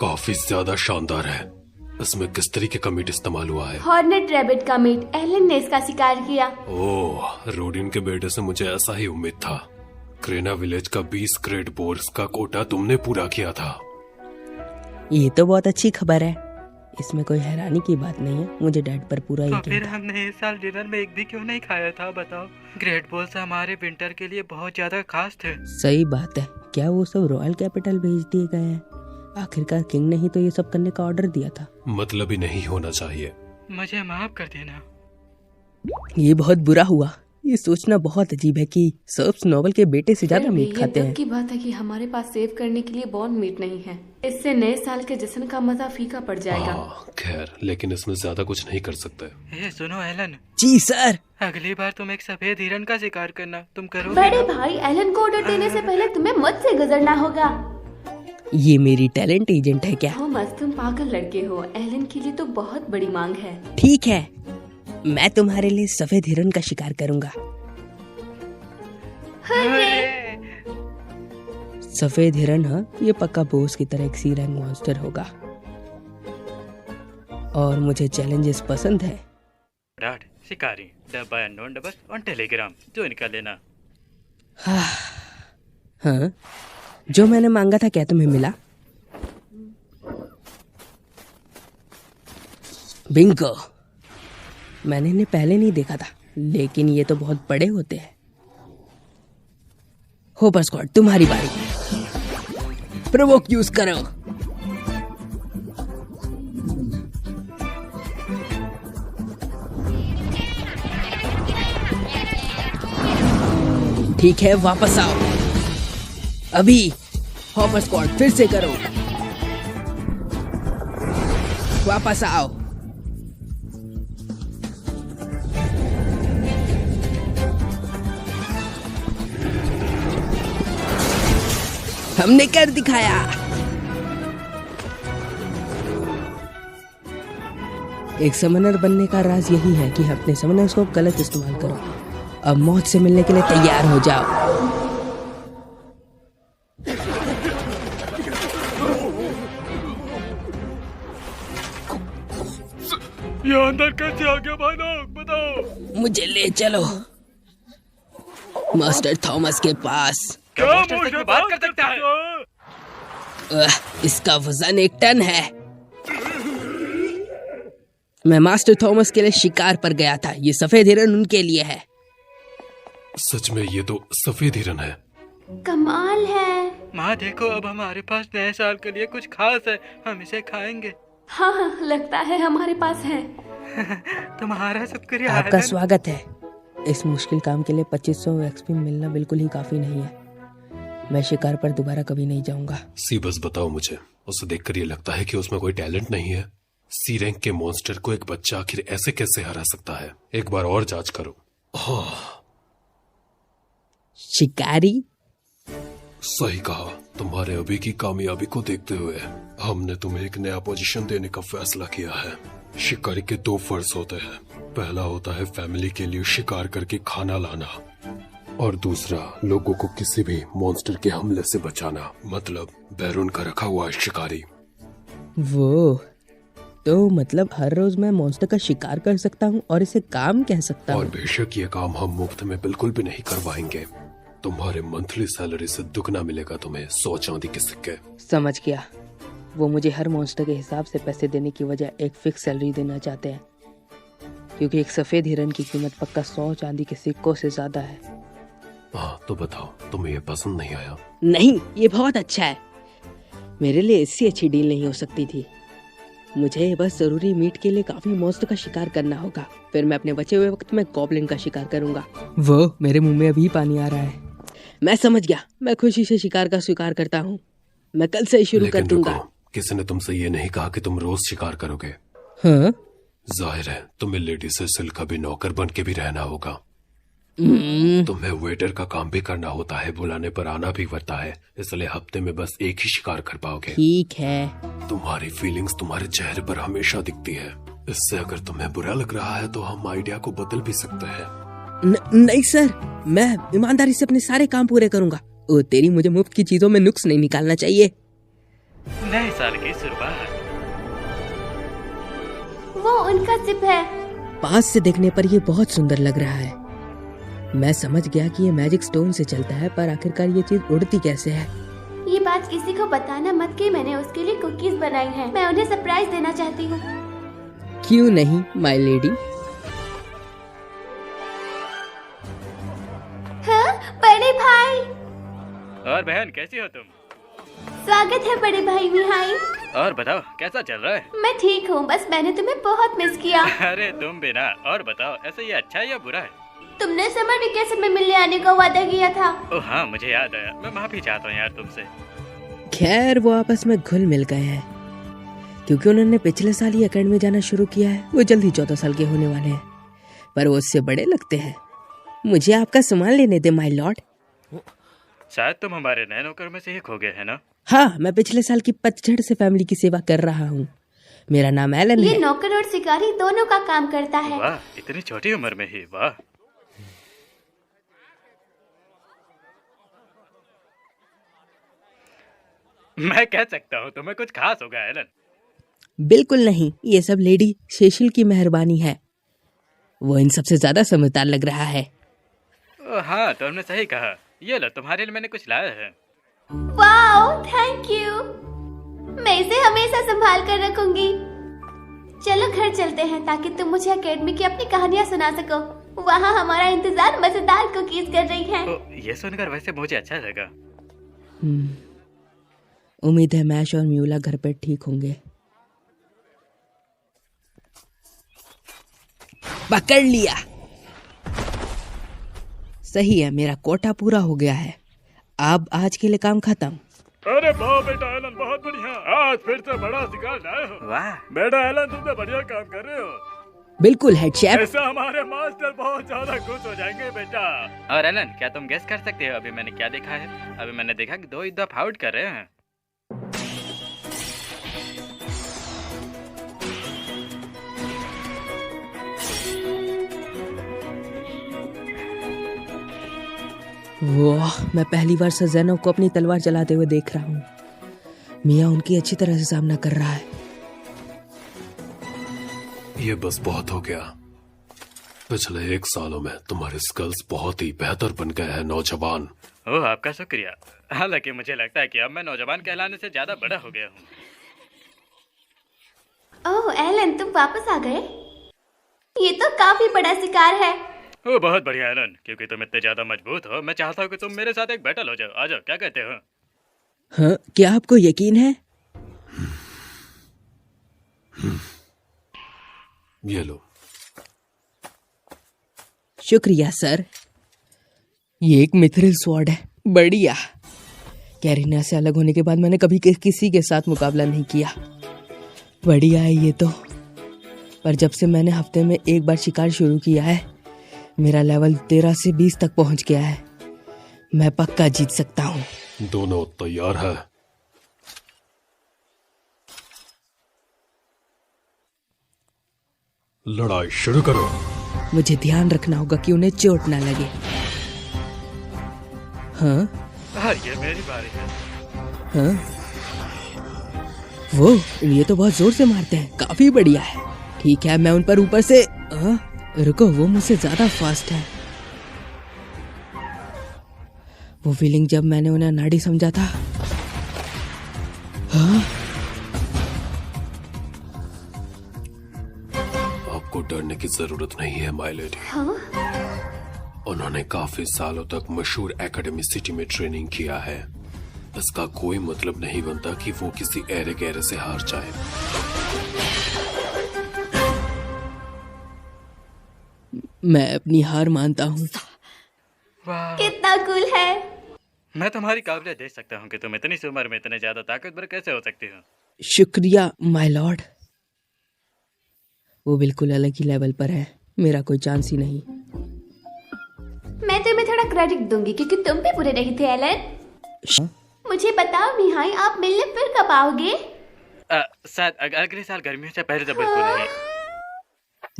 काफी ज्यादा शानदार है। इसमें किस तरीके का मीट इस्तेमाल हुआ है? हॉर्नेट रैबिट का मीट। एलन ने इसका शिकार किया। ओह, रोडिन के बेटे से मुझे ऐसा ही उम्मीद था। क्रेना विलेज का 20 क्रेट बोर्स का कोटा तुमने पूरा किया था। ये तो बहुत अच्छी खबर है, इसमें कोई हैरानी की बात नहीं है। मुझे डैड पर पूरा तो यकीन फिर था। हमने इस साल डिनर में एक भी क्यों नहीं खाया था बताओ? ग्रेट बॉल्स हमारे विंटर के लिए बहुत ज्यादा खास थे। सही बात है। क्या वो सब रॉयल कैपिटल भेज दिए गए हैं? आखिरकार किंग ने ही तो ये सब करने का ऑर्डर दिया था। मतलब ही नहीं होना चाहिए। मुझे माफ कर देना। ये बहुत बुरा हुआ। ये सोचना बहुत अजीब है कि सर्ब्स नोबल के बेटे से ज्यादा फिर भी मीट खाते ये हैं। दुख की बात है कि हमारे पास सेव करने के लिए बॉन्ड मीट नहीं है। इससे नए साल के जश्न का मजा फीका पड़ जाएगा। हाँ, खैर, लेकिन इसमें ज्यादा कुछ नहीं कर सकते। ये सुनो एलन, जी सर। अगली बार तुम एक सफेद हिरन का शिकार करना, तुम करोगे बड़े ना? भाई, एलन को ऑर्डर देने से पहले तुम्हें मुझ से गुजरना होगा। ये मेरी टैलेंट एजेंट है क्या? थॉमस, तुम पागल लड़के हो। एलन के लिए तो बहुत बड़ी मांग है। ठीक है, मैं तुम्हारे लिए सफेद हिरन का शिकार करूंगा। अरे! सफेद हिरन, हाँ, ये पक्का बोस की तरह एक सी रैंक मॉन्स्टर होगा और मुझे चैलेंजेस पसंद है। डैड, शिकारी डब्बा एंड नॉन डब्बा ऑन टेलीग्राम ज्वाइन कर लेना। हाँ, जो मैंने मांगा था क्या तुम्हें मिला? बिंगो। मैंने इन्हें पहले नहीं देखा था, लेकिन ये तो बहुत बड़े होते हैं। होपर स्क्वाड, तुम्हारी बारी। प्रोवोक यूज करो। ठीक है, वापस आओ। अभी हॉपर स्क्वाड फिर से करो। वापस आओ। हमने कर दिखाया। एक समनर बनने का राज यही है कि अपने समनर्स को गलत इस्तेमाल करो। अब मौत से मिलने के लिए तैयार हो जाओ। ये अंदर कैसे आ गया भाई? बताओ। मुझे ले चलो मास्टर थॉमस के पास। क्या मुझे बात कर सकता है? इसका वजन 1 टन है। मैं मास्टर थॉमस के लिए शिकार पर गया था। ये सफेद हिरन उनके लिए है। सच में ये तो सफेद हिरन है। कमाल है। माँ देखो, अब हमारे पास नए साल के लिए कुछ खास है, हम इसे खाएंगे। हाँ हाँ, लगता है हमारे पास है। तुम्हारा शुक्रिया आपका एलन। स्वागत है। इस मुश्किल काम के लिए 2500 एक्सपी मिलना बिल्कुल ही काफी नहीं है। मैं शिकार पर दोबारा कभी नहीं जाऊंगा। सी, बस बताओ मुझे, उसे देखकर ये लगता है कि उसमें कोई टैलेंट नहीं है। सी रैंक के मॉन्स्टर को एक बच्चा आखिर ऐसे कैसे हरा सकता है? एक बार और जांच करो। शिकारी? सही कहा। तुम्हारे अभी की कामयाबी को देखते हुए हमने तुम्हें एक नया पोजीशन देने का फैसला किया है। शिकारी के 2 फर्ज होते हैं। पहला होता है फैमिली के लिए शिकार करके खाना लाना, और दूसरा लोगों को किसी भी मॉन्स्टर के हमले से बचाना, मतलब बैरून का रखा हुआ शिकारी। वो तो मतलब हर रोज मैं मॉन्स्टर का शिकार कर सकता हूँ और इसे काम कह सकता और हूँ। बेशक ये काम हम मुफ्त में बिल्कुल भी नहीं करवाएंगे। तुम्हारे मंथली सैलरी से दुगना मिलेगा तुम्हें 100 चांदी के सिक्के। समझ गया। वो मुझे हर मॉन्स्टर के हिसाब से पैसे देने की वजह एक फिक्स सैलरी देना चाहते हैं, क्योंकि एक सफेद हिरन की कीमत पक्का 100 चांदी के सिक्कों से ज्यादा है। हाँ, तो बताओ, तुम्हें ये पसंद नहीं आया? नहीं, ये बहुत अच्छा है। मेरे लिए इससे अच्छी डील नहीं हो सकती थी। मुझे बस जरूरी मीट के लिए काफी मॉन्स्टर का शिकार करना होगा, फिर मैं अपने बचे हुए वक्त में गॉब्लिन का शिकार करूंगा। वो मेरे मुंह में अभी पानी आ रहा है। मैं समझ गया। मैं खुशी से शिकार का स्वीकार करता हूँ। मैं कल से ही शुरू कर लेकिन दूंगा। रुको, किसी ने तुमसे ये नहीं कहा कि तुम रोज शिकार करोगे। हाँ? जाहिर है तुम्हें लेडी सेसिल का भी नौकर बन के भी रहना होगा। तुम्हें वेटर का काम भी करना होता है, बुलाने पर आना भी पड़ता है, इसलिए हफ्ते में बस एक ही शिकार कर पाओगे। ठीक है। तुम्हारी फीलिंग्स तुम्हारे चेहरे पर हमेशा दिखती है। इससे अगर तुम्हें बुरा लग रहा है तो हम आइडिया को बदल भी सकते हैं। नहीं सर, मैं ईमानदारी से अपने सारे काम पूरे करूंगा। ओ तेरी, मुझे मुफ्त की चीजों में नुक्स नहीं निकालना चाहिए। नए साल की शुरुआत। वो उनका जिप है। पास से देखने पर ये बहुत सुंदर लग रहा है। मैं समझ गया कि ये मैजिक स्टोन से चलता है, पर आखिरकार ये चीज उड़ती कैसे है? ये बात किसी को बताना मत कि मैंने उसके लिए कुकीज बनाई हैं। मैं उन्हें सरप्राइज देना चाहती हूँ। क्यों नहीं माय लेडी। हाँ, बड़े भाई। और बहन कैसी हो तुम? स्वागत है बड़े भाई मिहाई। और बताओ कैसा चल रहा है? मैं ठीक हूँ, बस मैंने तुम्हें बहुत मिस किया। अरे तुम भी ना। और बताओ ऐसा ये अच्छा है या बुरा है? तुमने समर वेकेशन में मिलने आने का वादा किया था। ओह हाँ, मुझे याद आया। मैं माफी चाहता हूँ यार तुमसे। खैर वो आपस में घुल मिल गए हैं, क्योंकि उन्होंने पिछले साल ही अकेडमी जाना शुरू किया है। वो जल्द ही 14 साल के होने वाले हैं, पर वो उससे बड़े लगते हैं। मुझे आपका सामान लेने दे माय लॉर्ड। शायद तुम हमारे नए नौकर में से एक हो गए है ना? हाँ, मैं पिछले साल की पतझड़ से फैमिली की सेवा कर रहा हूँ। मेरा नाम एलन ये है। नौकर और शिकारी दोनों का काम करता है। वाह, इतनी छोटी उम्र में ही, वाह। मैं कह सकता हूँ तुम्हें कुछ खास होगा एलन। बिल्कुल नहीं, ये सब लेडी सेशिल की मेहरबानी है। वो इन सबसे ज्यादा समझदार लग रहा है। ओह हाँ, तुमने सही कहा। ये लो, तुम्हारे लिए मैंने कुछ लाया है। Wow, thank you. मैं इसे हमेशा संभाल कर रखूंगी। चलो घर चलते हैं ताकि तुम मुझे एकेडमी की अपनी कहानियां सुना सको। वहाँ हमारा इंतजार मजेदार कुकीज कर रही हैं। ये सुनकर वैसे मुझे अच्छा लगा। उम्मीद है मैश और म्यूला घर पे ठीक होंगे। पकड़ लिया। सही है, मेरा कोटा पूरा हो गया है। अब आज के लिए काम खत्म। अरे वाह बेटा एलन, बहुत बढ़िया। आज फिर से बड़ा शिकार लाए हो। वाह बेटा एलन, तुम तो बढ़िया काम कर रहे हो। बिल्कुल हेड शेफ। ऐसा हमारे मास्टर बहुत ज्यादा खुश हो जाएंगे बेटा। और एलन, क्या तुम गेस कर सकते हो अभी मैंने क्या देखा है? अभी मैंने देखा कि 2 युद्ध आउट कर रहे हैं। वाह, मैं पहली बार सजैनो को अपनी तलवार चलाते हुए देख रहा हूँ। मियाँ उनकी अच्छी तरह से सामना कर रहा है। ये बस बहुत हो गया। पिछले 1 सालों में तुम्हारे स्किल्स बहुत ही बेहतर बन गए हैं नौजवान। ओह, आपका शुक्रिया। हालांकि मुझे लगता है कि अब मैं नौजवान कहलाने से ज्यादा बड़ा हो गया हूँ। ओह एलन, तुम वापस आ गए। ये तो काफी बड़ा शिकार है। ओह बहुत बढ़िया एलन, क्योंकि तुम इतने ज्यादा मजबूत हो, मैं चाहता हूँ कि तुम मेरे साथ एक बैटल हो जाओ। आ जाओ, क्या कहते हो? हाँ, क्या आपको यकीन है? ये लो। शुक्रिया सर। ये एक मिथ्रिल स्वॉर्ड है। बढ़िया। कैरिना से अलग होने के बाद मैंने कभी किसी के साथ मुकाबला नहीं किया। बढ़िया है ये तो। पर जब से मैंने हफ्ते में एक बार शिकार शुरू किया है, मेरा लेवल 13 से 20 तक पहुंच गया है। मैं पक्का जीत सकता हूँ। दोनों तैयार है? लड़ाई शुरू करो। मुझे ध्यान रखना होगा कि उन्हें चोट ना लगे। हाँ ये मेरी बारी है। हाँ, वो ये तो बहुत जोर से मारते हैं। काफी बढ़िया है। ठीक है, मैं उन पर ऊपर से रुको, वो मुझसे ज्यादा फास्ट है। वो फीलिंग जब मैंने उन्हें नाड़ी समझा था। हाँ? आपको डरने की जरूरत नहीं है माय लेडी। हाँ? उन्होंने काफी सालों तक मशहूर एकेडमी सिटी में ट्रेनिंग किया है। इसका कोई मतलब नहीं बनता कि वो किसी एरे गहरे से हार जाए। मैं अपनी हार मानता हूँ। वाह, कितना कूल है। मैं तुम्हारी काबिलियत देख सकता हूँ कि तुम इतनी सी उम्र में इतने ज्यादा ताकतवर कैसे हो सकती हो। शुक्रिया माय लॉर्ड। वो बिल्कुल अलग ही लेवल पर है। मेरा कोई चांस ही नहीं। मैं तुम्हें थोड़ा क्रेडिट दूंगी क्योंकि तुम भी बुरे नहीं थे एलन। मुझे बताओ मिहाई, आप मिलने फिर कब आओगे? शायद अगले साल गर्मियों से पहले तो बिल्कुल नहीं।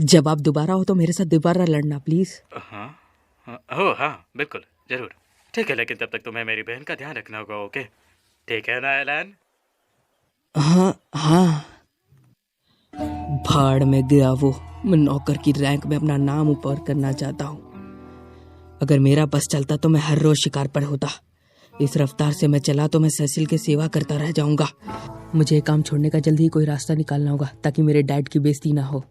जब आप दोबारा हो तो मेरे साथ दोबारा लड़ना प्लीज। हाँ बिल्कुल जरूर। ठीक है, लेकिन तब तक तुम्हें मेरी बहन का ध्यान रखना होगा। ओके ठीक है ना एलन? हाँ हाँ, भाड़ में गया वो। मैं नौकर की रैंक में अपना नाम ऊपर करना चाहता हूँ। अगर मेरा बस चलता तो मैं हर रोज शिकार पर होता। इस रफ्तार से मैं चला तो मैं सेसिल की सेवा करता रह जाऊंगा। मुझे ये काम छोड़ने का जल्दी ही कोई रास्ता निकालना होगा ताकि मेरे डैड की बेइज्जती ना हो।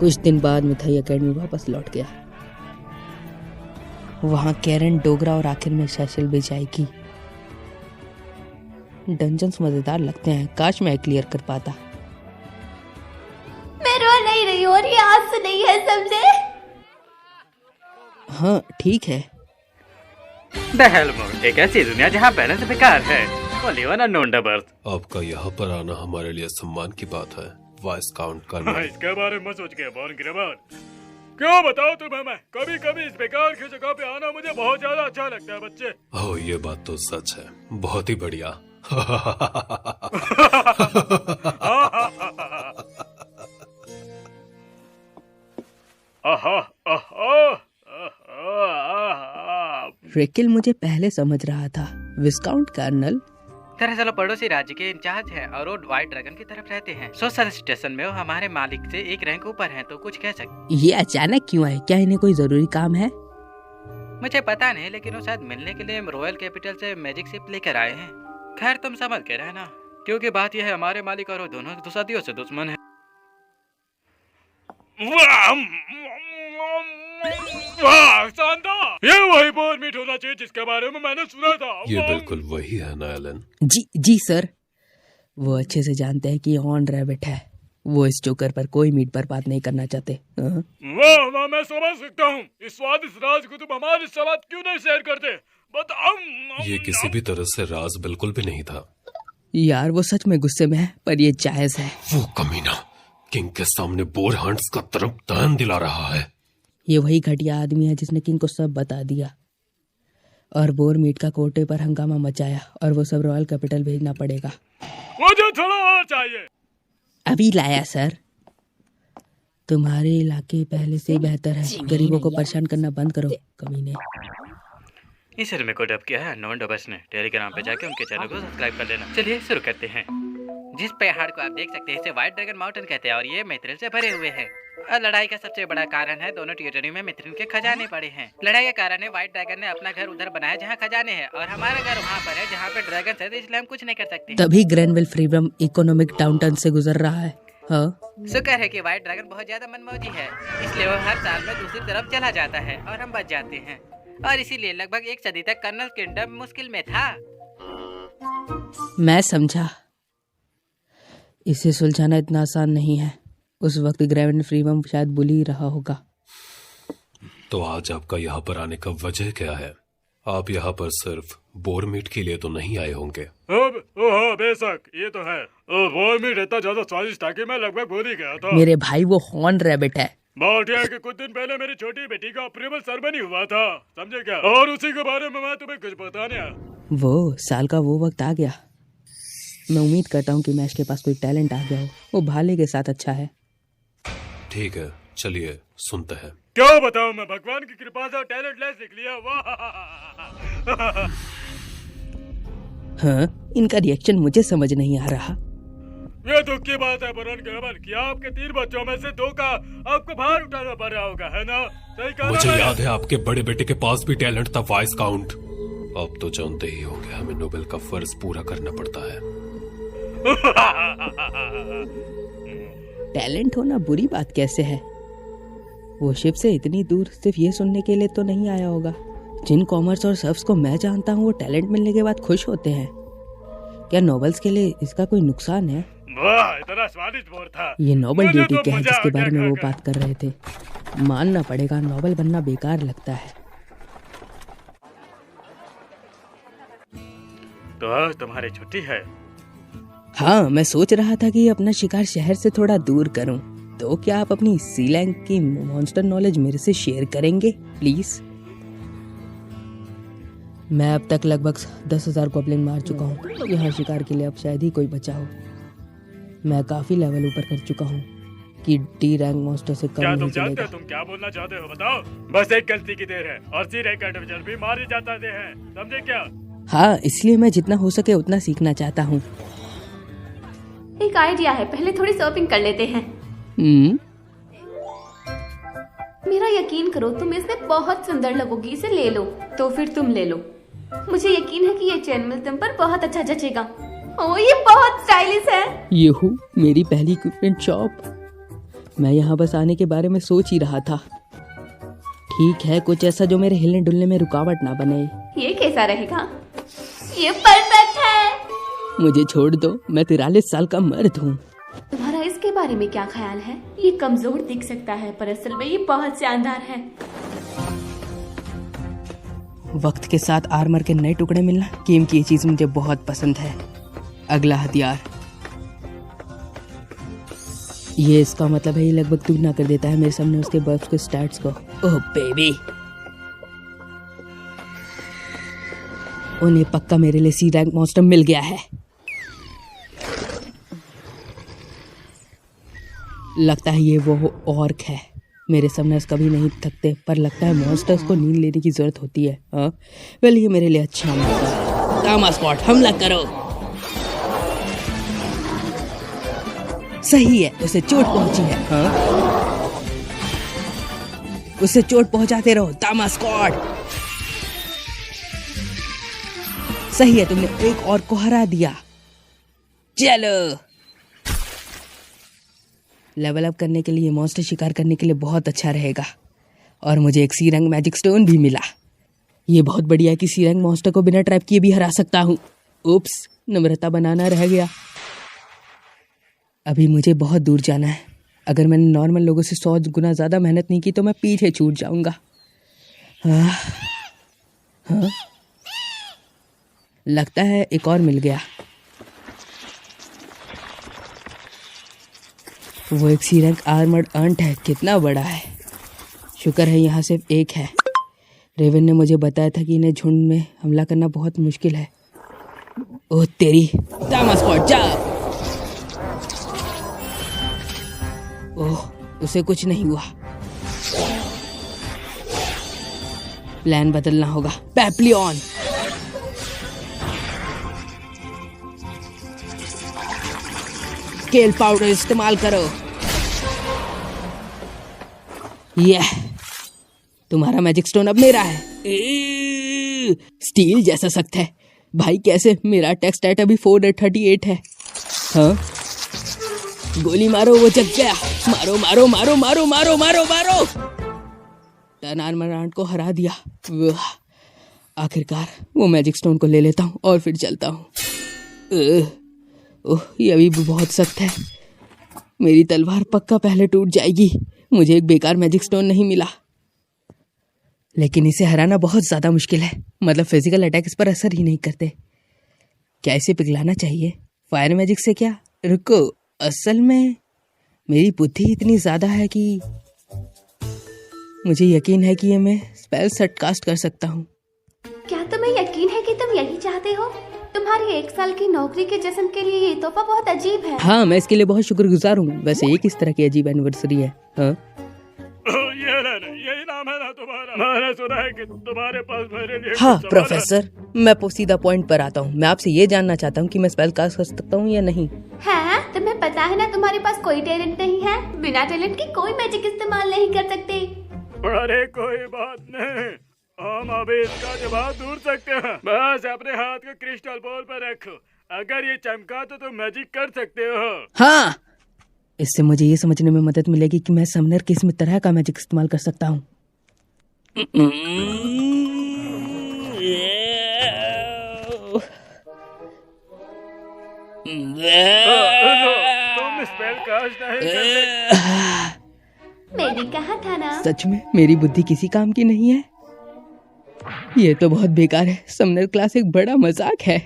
कुछ दिन बाद मिठाई एकेडमी वापस लौट गया। वहां कैरन, डोगरा और आखिर में सेसिल भी जाएगी। डंजन्स मजेदार लगते हैं, काश मैं क्लियर कर पाता। मैं रो नहीं रही हूँ और ये आंसू नहीं है, समझे? हाँ ठीक है। द हेलमोट, एक ऐसी दुनिया जहाँ बैलेंस बेकार है। Only one unknown numbers. आपका यहाँ पर आना हमारे लिए सम्मान की बात है, वाइस काउंट करना। इसके बारे में सोच के बॉर्न ग्रेबर, क्यों बताओ तुम्हें, मैं कभी कभी इस बेकार की जगह पे आना मुझे बहुत ज्यादा अच्छा लगता है बच्चे। ओह ये बात तो सच है, बहुत ही बढ़िया। रेकिल मुझे पहले समझ रहा था। विस्काउंट कर्नल दरअसल पड़ोसी राज्य के इंचार्ज हैं और वो व्हाइट ड्रैगन की तरफ रहते हैं। सोशल स्टेशन में वो हमारे मालिक से एक रैंक ऊपर हैं, तो कुछ कह सकते। ये अचानक क्यों आए? क्या इन्हें कोई जरूरी काम है? मुझे पता नहीं, लेकिन वो शायद मिलने के लिए रॉयल कैपिटल से मैजिक शिप लेकर आए हैं। खैर तुम संभल के रहना, क्योंकि बात यह है हमारे मालिक और वो दोनों सदियों से दुश्मन है। वाह शानदार, ये वही बोर मीट होना चाहिए जिसके बारे में मैंने सुना था। ये बिल्कुल वही है ना एलन? जी सर। वो अच्छे से जानते हैं कि ये ऑन रैबिट है। वो इस जोकर पर कोई मीट बर्बाद नहीं करना चाहते। वाह वाह, मैं समझ सकता हूँ। इस स्वादिष्ट राज को तुम हमारे साथ क्यों नहीं शेयर करते? बताओ। ये किसी भी तरह से राज बिल्कुल भी नहीं था यार। वो सच में गुस्से में है, पर ये जायज है। वो कमीना किंग के सामने बोर हंट्स का तरफ ध्यान दिला रहा है। ये वही घटिया आदमी है जिसने किंग को सब बता दिया और बोर मीट का कोटे पर हंगामा मचाया, और वो सब रॉयल कैपिटल भेजना पड़ेगा। मुझे थोड़ा और चाहिए। अभी लाया सर। तुम्हारे इलाके पहले से बेहतर है। गरीबों को परेशान करना बंद करो कमीने। इस फिल्म को डब किया है नॉन डबर्स ने। टेलीग्राम पे जाके उनके चैनल को सब्सक्राइब कर लेना। चलिए शुरू करते हैं। जिस पहाड़ को आप देख सकते हैं इसे व्हाइट ड्रैगन माउंटेन कहते हैं और ये मिथ्रिल से भरे हुए हैं। और लड़ाई का सबसे बड़ा कारण है दोनों टेरिटरी में मिथ्रिल के खजाने पड़े हैं। लड़ाई का कारण है व्हाइट ड्रैगन ने अपना घर उधर बनाया जहाँ खजाने हैं, और हमारा घर वहाँ पर है जहाँ पे ड्रैगन है, इसलिए हम कुछ नहीं कर सकते। तभी ग्रैनविल फ्रीडम इकोनॉमिक डाउनटाउन से गुजर रहा है। हाँ, शुक्र है कि व्हाइट ड्रैगन बहुत ज्यादा मनमौजी है, इसलिए वो हर साल में दूसरी तरफ चला जाता है और हम बच जाते हैं। और इसीलिए लगभग 1 सदी तक कर्नल किंगडम मुश्किल में था। मैं समझा। इसे सुलझाना इतना आसान नहीं है। उस वक्त ग्रैनविल फ्रीडम शायद भूल ही रहा होगा। तो आज आपका यहाँ पर आने का वजह क्या है? आप यहाँ पर सिर्फ बोर मीट के लिए तो नहीं आए होंगे? ओह बेशक, ये तो है। बोर मीट इतना ज्यादा स्वादिष्ट था कि मैं लगभग भूल ही गया था। मेरे भाई वो हॉर्न रैबिट है। बात यह है कि कुछ दिन पहले मेरी छोटी बेटी का अप्रूवल सेरेमनी हुआ था, समझे क्या? और उसी के बारे में मैं तुम्हें कुछ बताने आया। वो साल का वो वक्त आ गया। मैं उम्मीद करता हूँ कि मैश के पास कोई टैलेंट आ गया हो। वो भाले के साथ अच्छा है। ठीक है, चलिए सुनते हैं। क्या बताऊं, मैं भगवान की कृपा से टैलेंट लेस निकलिया। वाह। हाँ, इनका रिएक्शन मुझे समझ नहीं आ रहा। ये दुख की बात है बरन गैबल कि आपके 3 बच्चों में से 2 का आपको भार उठाना पड़ रहा होगा, है ना? सही कहा। मुझे याद है आपके बड़े बेटे के पास भी टैलेंट था वाइस काउंट। अब तो जानते ही होंगे हमें नोबेल का फर्ज पूरा करना पड़ता है। टैलेंट होना बुरी बात कैसे है? वो शिप से इतनी दूर सिर्फ ये सुनने के लिए तो नहीं आया होगा। जिन कॉमर्स और सर्फ्स को मैं जानता हूँ वो टैलेंट मिलने के बाद खुश होते हैं। क्या नॉवेल्स के लिए इसका कोई नुकसान है? वाह, इतना स्वादिष्ट बोर था। ये नोबल मुझे ड्यूटी तो क्या है मजा जिसके आ बारे में गया वो खाकर। बात कर रहे थे? मानना पड़ेगा, नोबल बनना बेकार लगता है। तो आज तुम्हारी छुट्टी है? हाँ, मैं सोच रहा था कि अपना शिकार शहर से थोड़ा दूर करूं। तो क्या आप अपनी सी लैंग की मॉन्स्टर नॉलेज मेरे से शेयर करेंगे प्लीज? मैं अब तक लगभग 10,000 गॉब्लिन मार चुका हूँ। यहाँ शिकार के लिए अब शायद ही कोई बचा हो। मैं काफी लेवल ऊपर कर चुका हूँ कि डी रैंक मॉन्स्टर से कम क्या नहीं तुम जानते चलेगा। हो तुम क्या बोलना चाहते हो? बताओ। बस एक गलती की देर है और सी रैंक एडवेंचर भी मारे जाते हैं, समझे क्या? हाँ, इसलिए मैं जितना हो सके उतना सीखना चाहता हूँ। एक आइडिया है, पहले थोड़ी शॉपिंग कर लेते हैं। मेरा यकीन करो, तुम इसमें बहुत सुंदर लगोगी, इसे ले लो। तो फिर तुम ले लो, मुझे यकीन है कि ये चैनल तुम पर बहुत अच्छा जचेगा। ओह, ये बहुत स्टाइलिश है। ये हूँ मेरी पहली इक्विपमेंट शॉप। मैं यहाँ बस आने के बारे में सोच ही रहा था। ठीक है, कुछ ऐसा जो मेरे हिलने डुलने में रुकावट ना बने। ये कैसा रहेगा? ये परफेक्ट है। मुझे छोड़ दो, मैं 43 साल का मर्द हूँ। तुम्हारा इसके बारे में क्या ख्याल है? ये कमजोर दिख सकता है पर असल में ये बहुत शानदार है। वक्त के साथ आर्मर के नए टुकड़े मिलना गेम की ये चीज मुझे बहुत पसंद है। अगला हथियार, ये इसका मतलब है ये लगभग दुगना कर देता है मेरे सामने उसके बर्फ के स्टैट्स को। ओह बेबी, उन्हें पक्का मेरे लिए सी रैंक मॉन्स्टर मिल गया है। लगता है ये वो ऑर्क है। मेरे समनर्स कभी नहीं थकते, पर लगता है मॉन्स्टर्स को नींद लेने की जरूरत होती है। हाँ, वेल ये मेरे लिए अच्छा मौका है। गामा स्क्वाड, हमला करो। सही है, उसे चोट पहुंची है। हाँ, उसे चोट पहुंचाते रहो दामा स्क्वाड। सही है, तुमने एक और को हरा दिया। चलो, लेवल अप करने के लिए मॉन्स्टर शिकार करने के लिए बहुत अच्छा रहेगा। और मुझे एक सी रैंक मैजिक स्टोन भी मिला। ये बहुत बढ़िया है कि सी रैंक मॉन्स्टर को बिना ट्रैप किए भी हरा सकता हूँ। उप्स, नम्रता बनाना रह गया। अभी मुझे बहुत दूर जाना है। अगर मैंने नॉर्मल लोगों से 100 गुना ज़्यादा मेहनत नहीं की तो मैं पीछे छूट जाऊंगा। हाँ, लगता है एक और मिल गया। वो एक सी रैंक आर्मर्ड अंट है। कितना बड़ा है। शुक्र है यहाँ सिर्फ एक है। रेवन ने मुझे बताया था कि इन्हें झुंड में हमला करना बहुत मुश्किल है। ओह तेरी, दामा स्क्वाड जा। ओह, उसे कुछ नहीं हुआ। प्लान बदलना होगा। पैप्लियन, स्केल पाउडर इस्तेमाल करो। यह तुम्हारा मैजिक स्टोन अब मेरा है। स्टील जैसा सख्त है भाई। कैसे? मेरा अटैक स्टैट अभी 438 है। हाँ, गोली मारो, वो जग गया। मारो मारो मारो मारो मारो मारो मारो। टर्न आर्मर को हरा दिया। आखिरकार वो मैजिक स्टोन को ले लेता हूँ और फिर चलता हूँ। ओह, ये अभी भी बहुत सख्त है। मेरी तलवार पक्का पहले टूट जाएगी। मुझे एक बेकार मैजिक स्टोन नहीं मिला, लेकिन इसे हराना बहुत ज़्यादा मुश्किल है। मतलब फिजिकल अटैक इस पर असर ही नहीं करते। क्या इसे पिघलाना चाहिए? फायर मैजिक से क्या? रुको, असल में मेरी बुद्धि इतनी ज़्यादा है कि मुझे यकीन है कि ये मैं स्पेल सेट कास्ट कर सकता हूँ। क्या तुम्हें यकीन है कि तुम यही चाहते हो? तुम्हारी 1 साल की नौकरी के जश्न के लिए ये तोहफा बहुत अजीब है। हाँ, मैं इसके लिए बहुत शुक्रगुजार हूँ। वैसे ये किस तरह की अजीब एनिवर्सरी है? हाँ, यही नाम है ना तुम्हारा? मैंने सुना है कि तुम्हारे पास मेरे लिए हाँ प्रोफेसर, मैं सीधा पॉइंट पर आता हूँ। मैं आपसे ये जानना चाहता हूँ कि मैं स्पेल कास्ट कर सकता हूँ या नहीं। हाँ, तुम्हें पता है ना तुम्हारे पास कोई टैलेंट नहीं है। बिना टैलेंट के कोई मैजिक इस्तेमाल नहीं कर सकते। अरे कोई बात नहीं, हम अभी इसका जवाब ढूंढ सकते हैं। बस अपने हाथ को क्रिस्टल बॉल पर रखो। अगर ये चमका तो तुम मैजिक कर सकते हो। हाँ, इससे मुझे ये समझने में मदद मिलेगी कि मैं समनर किस तरह का मैजिक इस्तेमाल कर सकता हूँ। तुम स्पेल कास्ट नहीं कर सकते। मैंने कहा था ना। सच में मेरी बुद्धि किसी काम की नहीं है। ये तो बहुत बेकार है। समनर क्लास एक बड़ा मजाक है।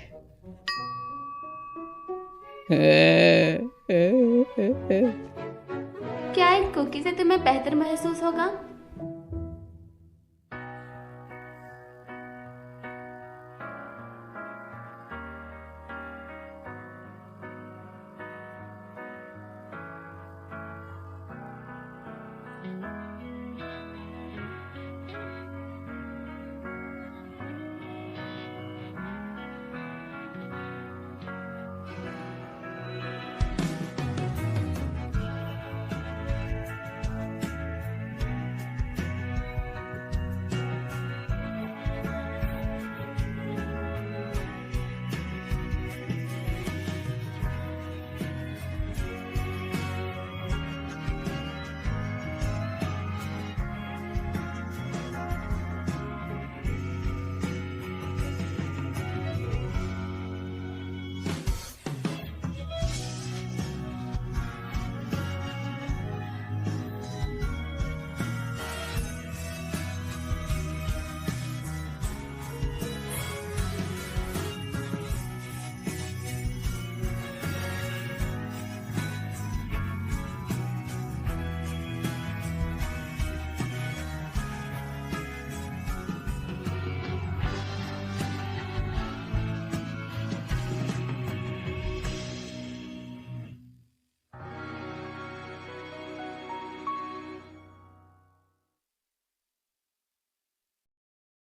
क्या एक कुकी से तुम्हें बेहतर महसूस होगा?